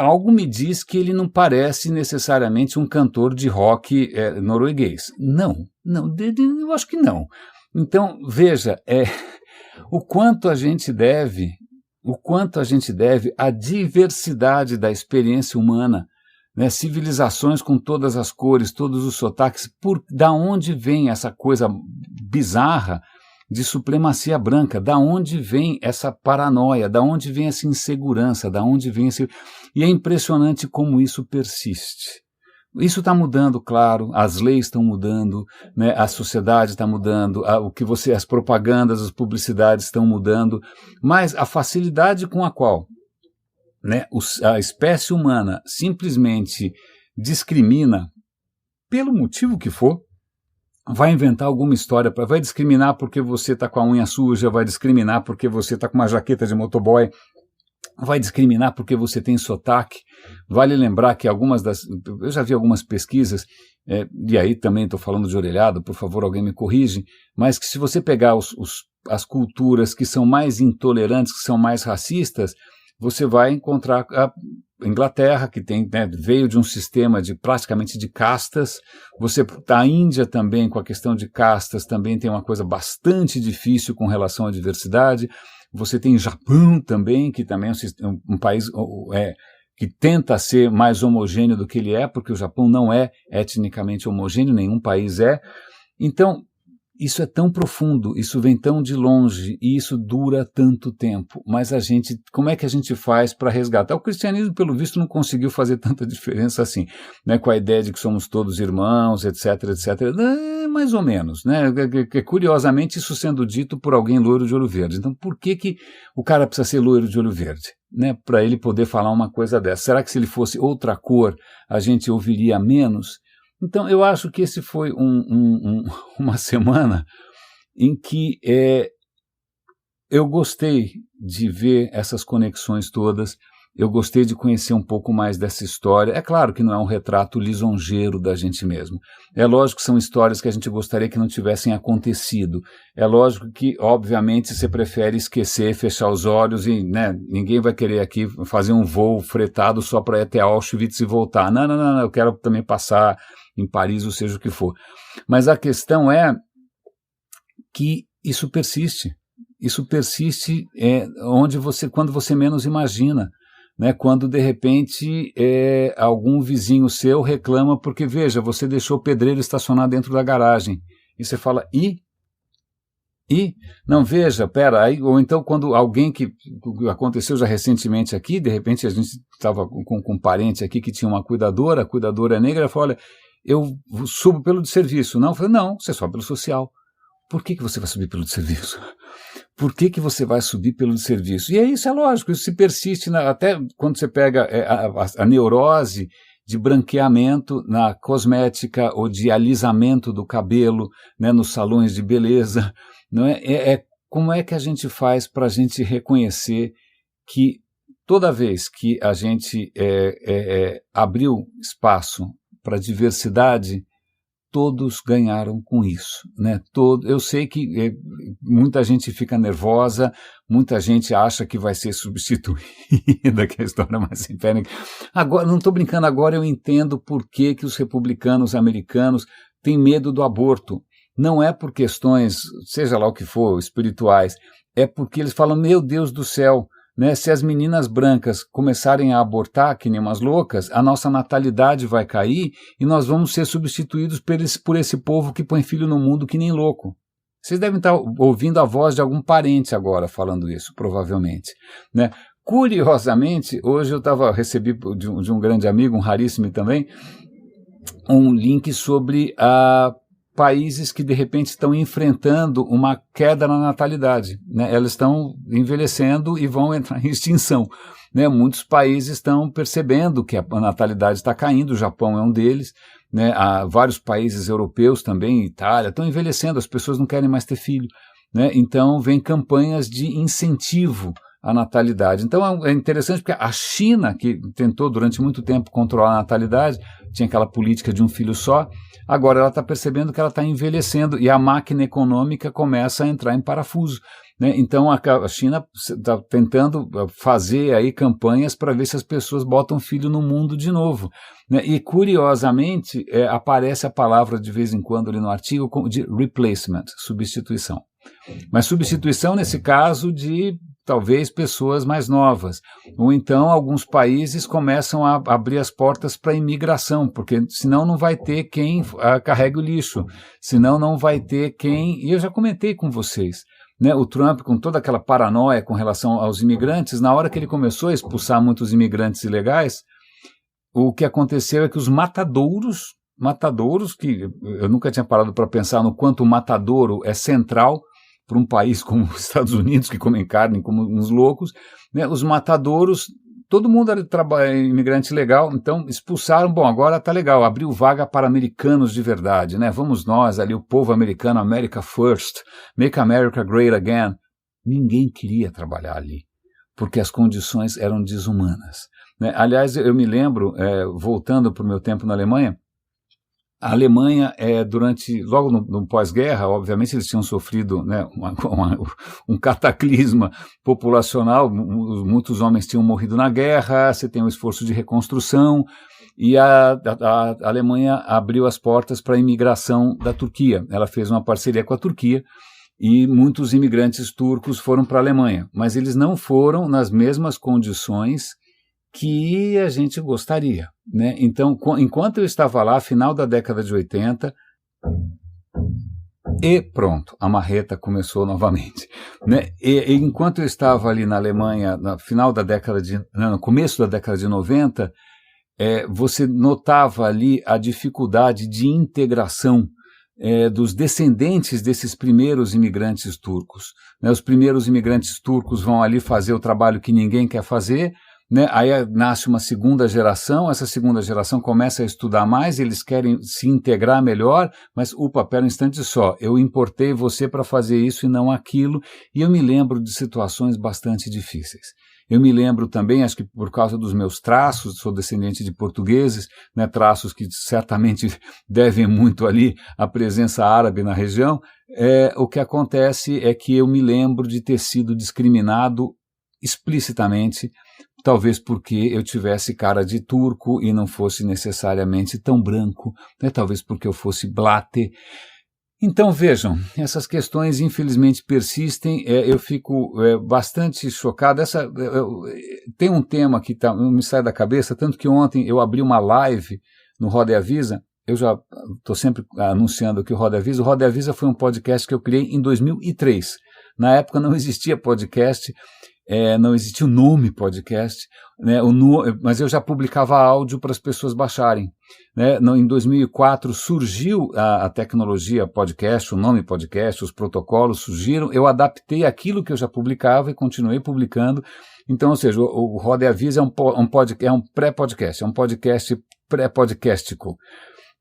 algo me diz que ele não parece necessariamente um cantor de rock norueguês. Não, eu acho que não. Então, veja, o quanto a gente deve à diversidade da experiência humana, né? Civilizações com todas as cores, todos os sotaques, da onde vem essa coisa bizarra de supremacia branca, da onde vem essa paranoia, da onde vem essa insegurança, da onde vem esse... E é impressionante como isso persiste. Isso está mudando, claro, as leis estão mudando, né, a sociedade está mudando, as propagandas, as publicidades estão mudando, mas a facilidade com a qual, né, a espécie humana simplesmente discrimina, pelo motivo que for, vai inventar alguma história, vai discriminar porque você está com a unha suja, vai discriminar porque você está com uma jaqueta de motoboy, vai discriminar porque você tem sotaque. Vale lembrar que eu já vi algumas pesquisas, e aí também estou falando de orelhado, por favor, alguém me corrige, mas que se você pegar as culturas que são mais intolerantes, que são mais racistas, você vai encontrar a Inglaterra, que tem, né, veio de um sistema praticamente de castas. A Índia também, com a questão de castas, também tem uma coisa bastante difícil com relação à diversidade. Você tem Japão também, que também é um país que tenta ser mais homogêneo do que ele é, porque o Japão não é etnicamente homogêneo, nenhum país é. Então, isso é tão profundo, isso vem tão de longe e isso dura tanto tempo. Mas como é que a gente faz para resgatar? O cristianismo, pelo visto, não conseguiu fazer tanta diferença assim, né, com a ideia de que somos todos irmãos, etc, etc. Mais ou menos, né? Curiosamente, isso sendo dito por alguém loiro de olho verde. Então, por que o cara precisa ser loiro de olho verde, né, para ele poder falar uma coisa dessa? Será que se ele fosse outra cor, a gente ouviria menos? Então, eu acho que esse foi uma semana em que eu gostei de ver essas conexões todas, eu gostei de conhecer um pouco mais dessa história. É claro que não é um retrato lisonjeiro da gente mesmo. É lógico que são histórias que a gente gostaria que não tivessem acontecido. É lógico que, obviamente, você prefere esquecer, fechar os olhos e, né, ninguém vai querer aqui fazer um voo fretado só para ir até Auschwitz e voltar. Não, eu quero também passar em Paris, ou seja o que for. Mas a questão é que isso persiste. Isso persiste quando você menos imagina, né? Quando de repente algum vizinho seu reclama porque, veja, você deixou o pedreiro estacionar dentro da garagem. E você fala, não, veja, pera, aí, ou então quando alguém que aconteceu já recentemente aqui, de repente a gente estava com um parente aqui que tinha uma cuidadora, a cuidadora é negra, ela falou, olha, eu subo pelo de serviço. Não, eu falei, não, você sobe pelo social. Por que você vai subir pelo de serviço? Por que você vai subir pelo de serviço? E isso é lógico, isso se persiste, até quando você pega a neurose de branqueamento na cosmética ou de alisamento do cabelo, né, nos salões de beleza. Não é? Como é que a gente faz para a gente reconhecer que toda vez que a gente abriu espaço para a diversidade, todos ganharam com isso, né? Eu sei que muita gente fica nervosa, muita gente acha que vai ser substituída, que é a história mais simpática. Agora, não estou brincando, agora eu entendo por que os republicanos americanos têm medo do aborto. Não é por questões, seja lá o que for, espirituais, é porque eles falam, meu Deus do céu, né, se as meninas brancas começarem a abortar que nem umas loucas, a nossa natalidade vai cair e nós vamos ser substituídos por esse povo que põe filho no mundo que nem louco. Vocês devem estar ouvindo a voz de algum parente agora falando isso, provavelmente, né? Curiosamente, hoje eu recebi de um grande amigo, um raríssimo também, um link sobre países que de repente estão enfrentando uma queda na natalidade, né? Elas estão envelhecendo e vão entrar em extinção, né? Muitos países estão percebendo que a natalidade está caindo, o Japão é um deles, né? Há vários países europeus também, Itália, estão envelhecendo, as pessoas não querem mais ter filho, né? Então vem campanhas de incentivo à natalidade. Então é interessante porque a China, que tentou durante muito tempo controlar a natalidade, tinha aquela política de um filho só, agora ela está percebendo que ela está envelhecendo e a máquina econômica começa a entrar em parafuso, né? Então a China está tentando fazer aí campanhas para ver se as pessoas botam filho no mundo de novo, né? E curiosamente aparece a palavra de vez em quando ali no artigo de replacement, substituição. Mas substituição nesse caso de talvez pessoas mais novas, ou então alguns países começam a abrir as portas para a imigração, porque senão não vai ter quem carregue o lixo, senão não vai ter quem, e eu já comentei com vocês, né, o Trump com toda aquela paranoia com relação aos imigrantes, na hora que ele começou a expulsar muitos imigrantes ilegais, o que aconteceu é que os matadouros, que eu nunca tinha parado para pensar no quanto o matadouro é central para um país como os Estados Unidos, que comem carne como uns loucos, né, os matadouros, todo mundo era imigrante legal, então expulsaram, bom, agora tá legal, abriu vaga para americanos de verdade, né, vamos nós ali, o povo americano, America First, Make America Great Again. Ninguém queria trabalhar ali, porque as condições eram desumanas, né? Aliás, eu me lembro, voltando para o meu tempo na Alemanha, a Alemanha, logo no pós-guerra, obviamente eles tinham sofrido, né, um cataclisma populacional, muitos homens tinham morrido na guerra, você tem um esforço de reconstrução, e a Alemanha abriu as portas para a imigração da Turquia. Ela fez uma parceria com a Turquia, e muitos imigrantes turcos foram para a Alemanha, mas eles não foram nas mesmas condições que a gente gostaria, né? Então, enquanto eu estava lá, final da década de 80, e pronto, a marreta começou novamente, né? E enquanto eu estava ali na Alemanha, no começo da década de 90, você notava ali a dificuldade de integração dos descendentes desses primeiros imigrantes turcos, né? Os primeiros imigrantes turcos vão ali fazer o trabalho que ninguém quer fazer, né? Aí nasce uma segunda geração, essa segunda geração começa a estudar mais, eles querem se integrar melhor, mas pera um instante só, eu importei você para fazer isso e não aquilo, e eu me lembro de situações bastante difíceis. Eu me lembro também, acho que por causa dos meus traços, sou descendente de portugueses, né, traços que certamente devem muito ali à presença árabe na região, o que acontece é que eu me lembro de ter sido discriminado explicitamente, talvez porque eu tivesse cara de turco e não fosse necessariamente tão branco, né? Talvez porque eu fosse blate. Então vejam, essas questões infelizmente persistem, eu fico bastante chocado. Tem um tema que não me sai da cabeça, tanto que ontem eu abri uma live no Roda e Avisa, eu já estou sempre anunciando aqui o Roda e Avisa. O Roda e Avisa foi um podcast que eu criei em 2003. Na época não existia podcast, não existia o nome podcast, né, mas eu já publicava áudio para as pessoas baixarem, né. Em 2004 surgiu a tecnologia podcast, o nome podcast, os protocolos surgiram, eu adaptei aquilo que eu já publicava e continuei publicando. Então, ou seja, o Roda e Avisa é um pré-podcast, é um podcast pré-podcastico.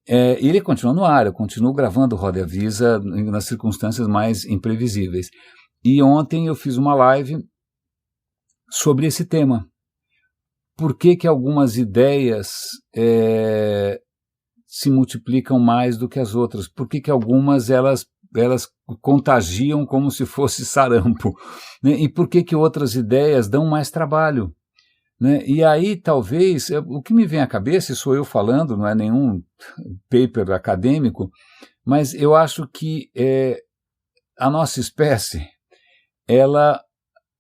E ele continua no ar, eu continuo gravando o Roda e Avisa nas circunstâncias mais imprevisíveis. E ontem eu fiz uma live sobre esse tema. Por que algumas ideias se multiplicam mais do que as outras? Por que algumas elas contagiam como se fosse sarampo? Né? E por que outras ideias dão mais trabalho? Né? E aí talvez, o que me vem à cabeça, e sou eu falando, não é nenhum paper acadêmico, mas eu acho que a nossa espécie, ela,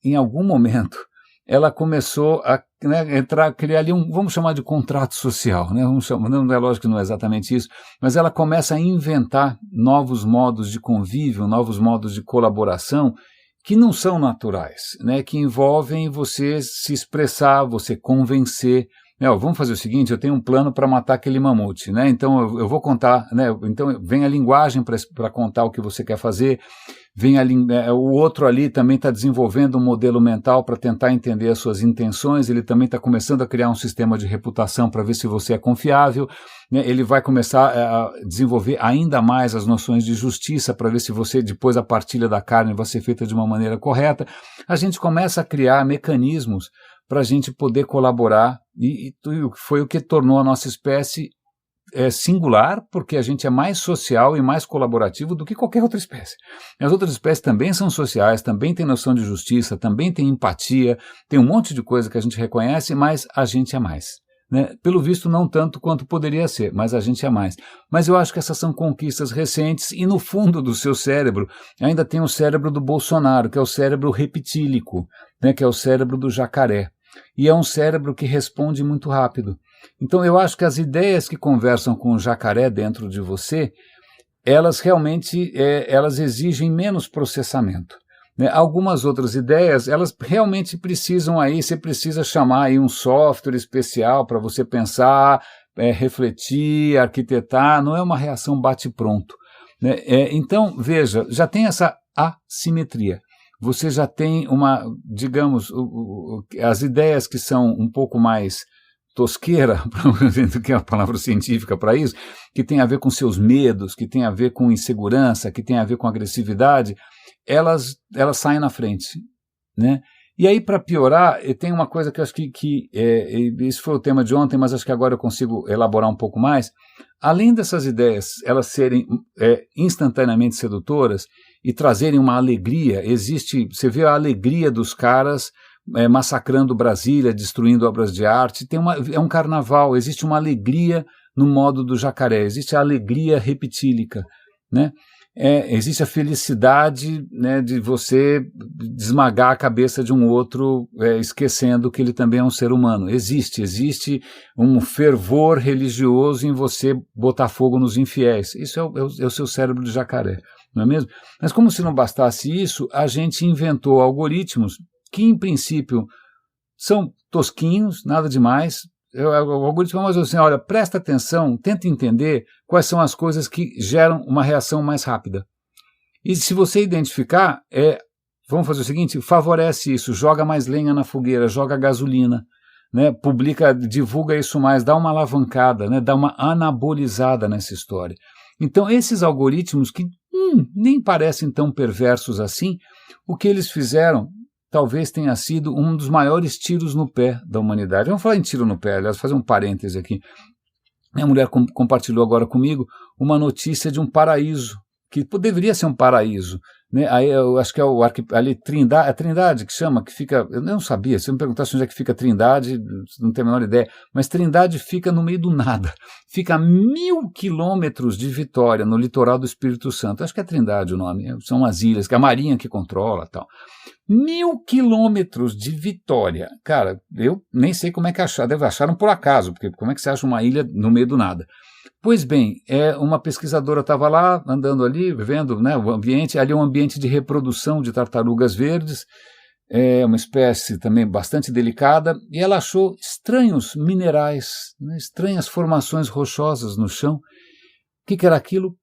em algum momento, ela começou a, né, criar ali vamos chamar de contrato social, né? Não é lógico que não é exatamente isso, mas ela começa a inventar novos modos de convívio, novos modos de colaboração que não são naturais, né? Que envolvem você se expressar, você convencer. Vamos fazer o seguinte, eu tenho um plano para matar aquele mamute, né? Então eu vou contar, né? Então vem a linguagem para contar o que você quer fazer, o outro ali também está desenvolvendo um modelo mental para tentar entender as suas intenções, ele também está começando a criar um sistema de reputação para ver se você é confiável, né? Ele vai começar a desenvolver ainda mais as noções de justiça para ver se você, depois a partilha da carne vai ser feita de uma maneira correta. A gente começa a criar mecanismos para a gente poder colaborar e foi o que tornou a nossa espécie singular, porque a gente é mais social e mais colaborativo do que qualquer outra espécie. As outras espécies também são sociais, também têm noção de justiça, também têm empatia, tem um monte de coisa que a gente reconhece, mas a gente é mais. Né? Pelo visto, não tanto quanto poderia ser, mas a gente é mais. Mas eu acho que essas são conquistas recentes e no fundo do seu cérebro ainda tem o cérebro do Bolsonaro, que é o cérebro repitílico, né? Que é o cérebro do jacaré. E é um cérebro que responde muito rápido. Então eu acho que as ideias que conversam com o jacaré dentro de você, elas realmente elas exigem menos processamento. Né? Algumas outras ideias, elas realmente precisam você precisa chamar aí um software especial para você pensar, refletir, arquitetar, não é uma reação bate-pronto. Né? Então, veja, já tem essa assimetria. Você já tem digamos, as ideias que são um pouco mais tosqueira, do que é a palavra científica para isso, que tem a ver com seus medos, que tem a ver com insegurança, que tem a ver com agressividade, elas saem na frente, né? E aí, para piorar, tem uma coisa que eu acho que esse foi o tema de ontem, mas acho que agora eu consigo elaborar um pouco mais. Além dessas ideias, elas serem instantaneamente sedutoras e trazerem uma alegria, você vê a alegria dos caras massacrando Brasília, destruindo obras de arte, é um carnaval, existe uma alegria no modo do jacaré, existe a alegria repitílica, né? Existe a felicidade, né, de você esmagar a cabeça de um outro, esquecendo que ele também é um ser humano. Existe um fervor religioso em você botar fogo nos infiéis. Isso é o seu cérebro de jacaré, não é mesmo? Mas como se não bastasse isso, a gente inventou algoritmos que, em princípio, são tosquinhos, nada demais. O algoritmo é mais assim, olha, presta atenção, tenta entender quais são as coisas que geram uma reação mais rápida. E se você identificar, vamos fazer o seguinte, favorece isso, joga mais lenha na fogueira, joga gasolina, né, divulga isso mais, dá uma alavancada, né, dá uma anabolizada nessa história. Então, esses algoritmos que nem parecem tão perversos assim, o que eles fizeram talvez tenha sido um dos maiores tiros no pé da humanidade. Vamos falar em tiro no pé, aliás, fazer um parêntese aqui. Minha mulher compartilhou agora comigo uma notícia de um paraíso, que deveria ser um paraíso. Né? Aí eu acho que é ali Trindade, a Trindade que chama, que fica, eu não sabia, se eu me perguntasse onde é que fica Trindade, não tenho a menor ideia, mas Trindade fica no meio do nada, fica a 1.000 quilômetros de Vitória, no litoral do Espírito Santo, acho que é Trindade o nome, são as ilhas, que é a Marinha que controla e tal. 1.000 quilômetros de Vitória, cara, eu nem sei como é que acharam por acaso, porque como é que você acha uma ilha no meio do nada? Pois bem, uma pesquisadora estava lá, andando ali, vendo, né, o ambiente, ali é um ambiente de reprodução de tartarugas verdes, uma espécie também bastante delicada, e ela achou estranhos minerais, né, estranhas formações rochosas no chão. O que era aquilo?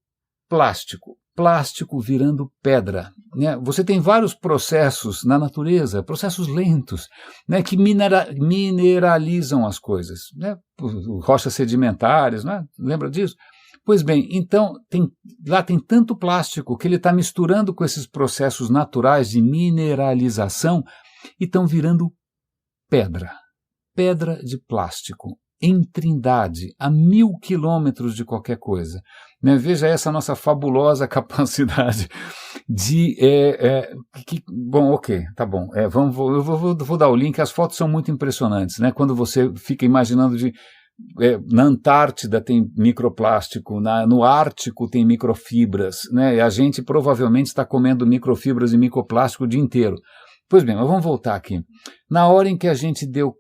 Plástico virando pedra. Né? Você tem vários processos na natureza, processos lentos, né, que mineralizam as coisas. Né? Rochas sedimentares, né? Lembra disso? Pois bem, então lá tem tanto plástico que ele está misturando com esses processos naturais de mineralização e estão virando pedra de plástico. Em Trindade, a 1.000 quilômetros de qualquer coisa. Né? Veja essa nossa fabulosa capacidade de... bom, ok, tá bom. Eu vou dar o link, as fotos são muito impressionantes, né? Quando você fica imaginando na Antártida tem microplástico, no Ártico tem microfibras, né? E a gente provavelmente está comendo microfibras e microplástico o dia inteiro. Pois bem, mas vamos voltar aqui. Na hora em que a gente deu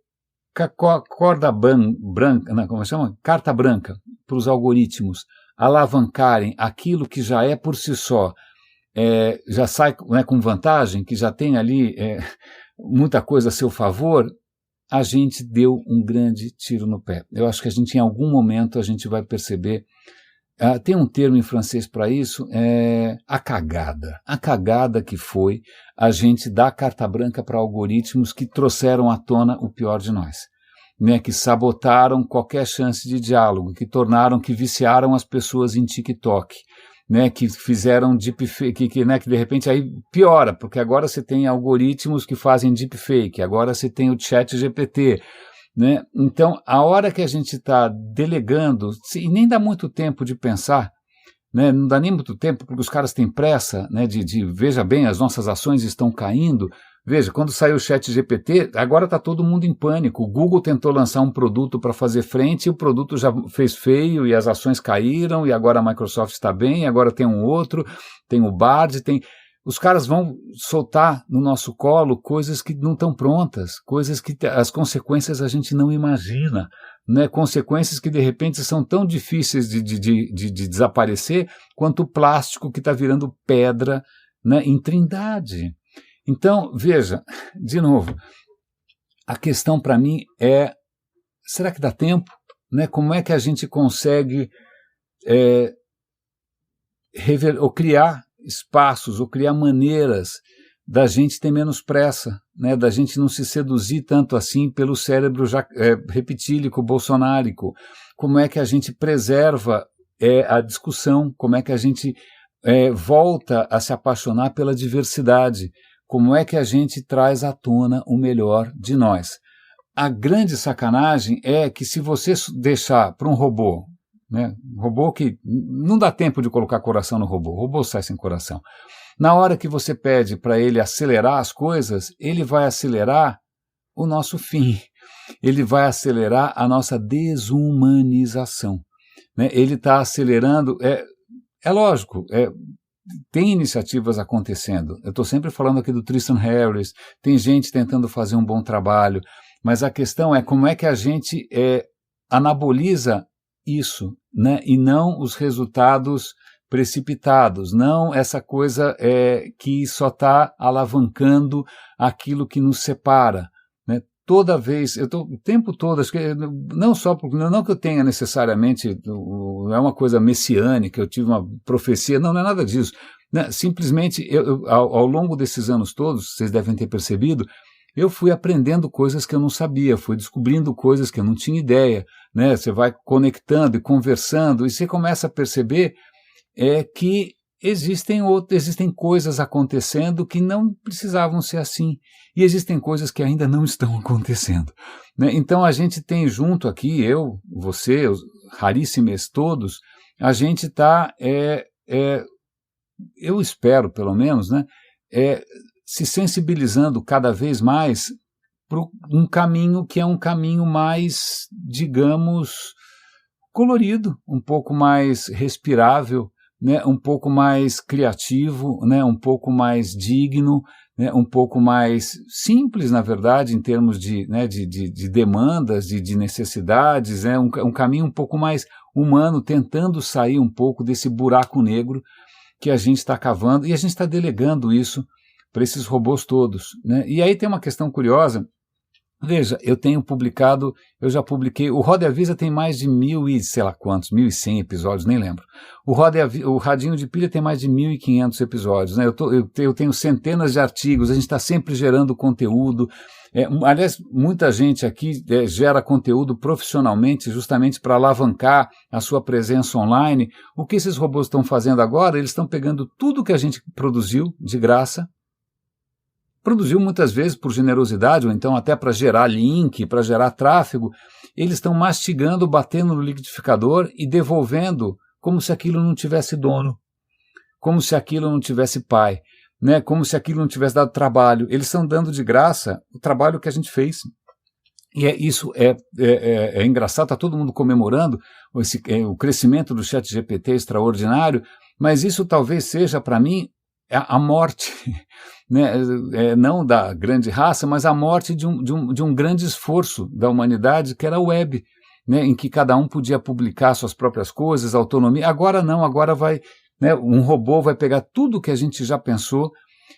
carta branca para os algoritmos alavancarem aquilo que já é por si só, já sai, né, com vantagem, que já tem ali muita coisa a seu favor, a gente deu um grande tiro no pé. Eu acho que a gente, em algum momento, a gente vai perceber, tem um termo em francês para isso, a cagada que foi a gente dar carta branca para algoritmos que trouxeram à tona o pior de nós, né, que sabotaram qualquer chance de diálogo, que viciaram as pessoas em TikTok, né, que fizeram deepfake, né, que de repente aí piora, porque agora você tem algoritmos que fazem deepfake, agora você tem o ChatGPT, né? Então, a hora que a gente está delegando, e nem dá muito tempo de pensar, né, não dá nem muito tempo, porque os caras têm pressa, né, veja bem, as nossas ações estão caindo. Veja, quando saiu o ChatGPT, agora está todo mundo em pânico. O Google tentou lançar um produto para fazer frente, e o produto já fez feio, e as ações caíram, e agora a Microsoft está bem, agora tem um outro, tem o Bard, os caras vão soltar no nosso colo coisas que não estão prontas, coisas que as consequências a gente não imagina, né? Consequências que de repente são tão difíceis de desaparecer quanto o plástico que está virando pedra, né, em Trindade. Então, veja, de novo, a questão para mim será que dá tempo? Né? Como é que a gente consegue ou criar espaços, ou criar maneiras da gente ter menos pressa, né? Da gente não se seduzir tanto assim pelo cérebro já repitílico, bolsonárico? Como é que a gente preserva a discussão? Como é que a gente volta a se apaixonar pela diversidade? Como é que a gente traz à tona o melhor de nós? A grande sacanagem é que se você deixar para um robô, né, robô que não dá tempo de colocar coração no robô, o robô sai sem coração. Na hora que você pede para ele acelerar as coisas, ele vai acelerar o nosso fim, ele vai acelerar a nossa desumanização, né? Ele está acelerando, lógico, tem iniciativas acontecendo. Eu estou sempre falando aqui do Tristan Harris, tem gente tentando fazer um bom trabalho, mas a questão é como é que a gente anaboliza isso, né? E não os resultados precipitados, não essa coisa que só está alavancando aquilo que nos separa, né? Toda vez, eu estou o tempo todo, acho que não que eu tenha necessariamente, é uma coisa messiânica, eu tive uma profecia, não é nada disso, né? Simplesmente, ao longo desses anos todos, vocês devem ter percebido, eu fui aprendendo coisas que eu não sabia, fui descobrindo coisas que eu não tinha ideia, né? Você vai conectando e conversando, e você começa a perceber que existem coisas acontecendo que não precisavam ser assim, e existem coisas que ainda não estão acontecendo, né? Então a gente tem junto aqui, eu, você, os raríssimos todos, a gente está, eu espero pelo menos, né, se sensibilizando cada vez mais para um caminho que é um caminho mais, digamos, colorido, um pouco mais respirável, né, um pouco mais criativo, né, um pouco mais digno, né, um pouco mais simples, na verdade, em termos de demandas, de necessidades, né, um caminho um pouco mais humano, tentando sair um pouco desse buraco negro que a gente está cavando, e a gente está delegando isso para esses robôs todos, né? E aí tem uma questão curiosa. Veja, eu já publiquei, o Roda e Avisa tem mais de 1.100 episódios, nem lembro. O Radinho de Pilha tem mais de 1.500 episódios, né? Eu tenho centenas de artigos, a gente está sempre gerando conteúdo. Aliás, muita gente aqui gera conteúdo profissionalmente, justamente para alavancar a sua presença online. O que esses robôs estão fazendo agora? Eles estão pegando tudo que a gente produziu de graça, produziu muitas vezes por generosidade, ou então até para gerar link, para gerar tráfego, eles estão mastigando, batendo no liquidificador e devolvendo como se aquilo não tivesse dono, como se aquilo não tivesse pai, né? Como se aquilo não tivesse dado trabalho. Eles estão dando de graça o trabalho que a gente fez. E isso é engraçado, está todo mundo comemorando o crescimento do ChatGPT extraordinário, mas isso talvez seja, para mim, a morte, né? Não da grande raça, mas a morte de um grande esforço da humanidade, que era a web, né? Em que cada um podia publicar suas próprias coisas, autonomia. Agora não, agora vai, né? Um robô vai pegar tudo que a gente já pensou,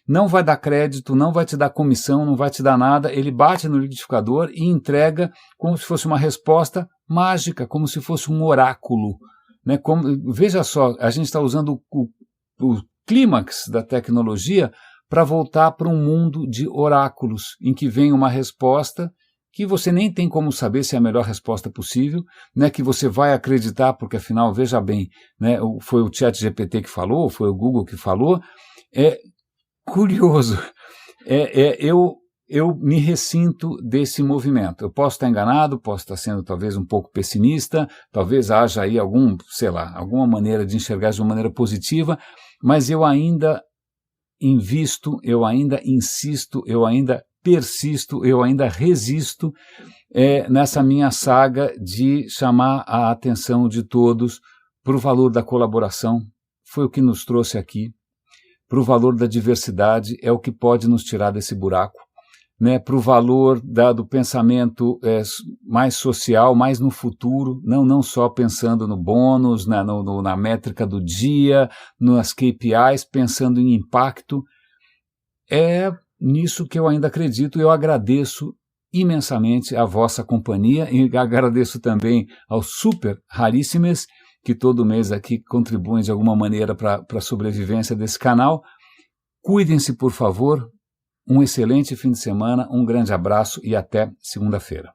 não vai dar crédito, não vai te dar comissão, não vai te dar nada, ele bate no liquidificador e entrega como se fosse uma resposta mágica, como se fosse um oráculo, né? Veja só, a gente está usando o clímax da tecnologia para voltar para um mundo de oráculos, em que vem uma resposta que você nem tem como saber se é a melhor resposta possível, né, que você vai acreditar, porque afinal, veja bem, né, foi o ChatGPT que falou, foi o Google que falou. É curioso, eu me ressinto desse movimento. Eu posso estar enganado, posso estar sendo talvez um pouco pessimista, talvez haja aí alguma maneira de enxergar de uma maneira positiva, mas eu ainda invisto, eu ainda insisto, eu ainda persisto, eu ainda resisto nessa minha saga de chamar a atenção de todos para o valor da colaboração. Foi o que nos trouxe aqui. Para o valor da diversidade, é o que pode nos tirar desse buraco, né? Para o valor do pensamento mais social, mais no futuro, não só pensando no bônus, na métrica do dia, nas KPIs, pensando em impacto. É nisso que eu ainda acredito. Eu agradeço imensamente a vossa companhia e agradeço também aos super raríssimos que todo mês aqui contribuem de alguma maneira para a sobrevivência desse canal. Cuidem-se, por favor. Um excelente fim de semana, um grande abraço e até segunda-feira.